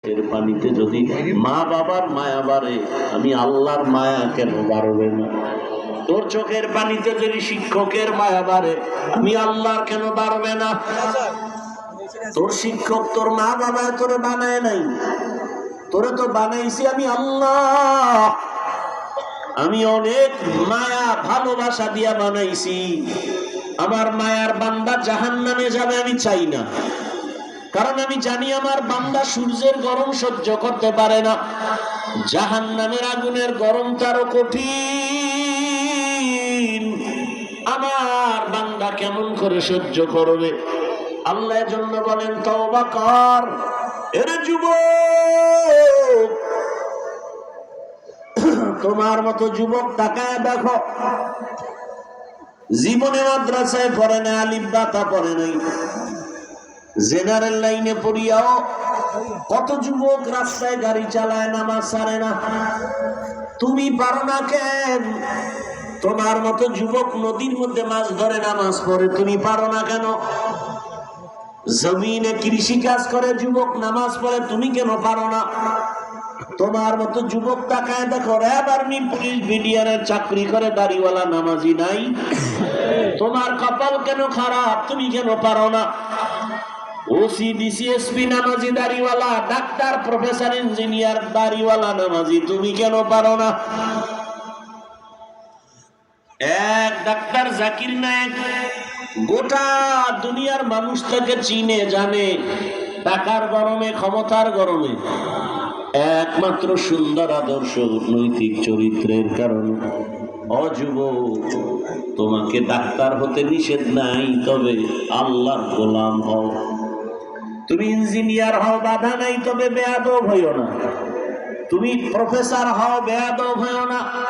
এর পানিতে যদি মা বাবার মায়া বাড়ে, আমি আল্লাহর মায়া কেন বাড়বে না? তোর চোখের পানিতে যদি শিক্ষকের মায়া বাড়ে, আমি আল্লাহর কেন বাড়বে না? তোর শিক্ষক তোর মা বাবা তোরে বানায় নাই, তোরে তো বানাইছি আমি আল্লাহ। আমি অনেক মায়া ভালোবাসা দিয়া বানাইছি। আমার মায়ার বান্দা জাহান্নামে যাবে আমি চাই না, কারণ আমি জানি আমার বান্দা সূর্যের গরম সহ্য করতে পারে না, জাহান্নামের আগুনের গরম তারও কঠিন। আমার বান্দা কেমন করে সহ্য করবে? আল্লাহর জন্য বলেন তওবা কর। এর যুবক, তোমার মতো যুবক তাকায় দেখো, জীবনে মাদ্রাসায় পড়ে না, আলিফ বা তা পড়ে নাই, জেনারেল লাইনে পড়িয়াও কত যুবক রাস্তায় গাড়ি চালায়, নামাজ ছাড়ে না। তুমি পারো না কেন? তোমার মতো যুবক নদীর মধ্যে মাছ ধরে নামাজ পড়ে, তুমি পারো না কেন? জমিনে কৃষি কাজ করে যুবক নামাজ পড়ে, তুমি কেন পারো না? তোমার মতো যুবক তাকায় দেখো, র্যাব আর্মি পুলিশ বিডিআরের চাকরি করে দাড়িওয়ালা নামাজি নাই। তোমার কপাল কেন খারাপ? তুমি কেন পারো না? ওসি ডিসিএসপি নামাজি দাড়িওয়ালা, ডাক্তার প্রফেসর ইঞ্জিনিয়ার দাড়িওয়ালা নামাজি, তুমি কেন পারো না? এক ডাক্তার জাকির নায়েক গোটা দুনিয়ার মানুষ তাকে চিনে জানে, টাকার গরমে, ক্ষমতার গরমে, একমাত্র সুন্দর আদর্শ নৈতিক চরিত্রের কারণে। অযুবক, তোমাকে ডাক্তার হতে নিষেধ নাই, তবে আল্লাহর গোলাম হও। তুমি ইঞ্জিনিয়ার হও, বাধা নাই, তবে বেয়াদব হইও না। তুমি প্রফেসর হও, বেয়াদব হইও না।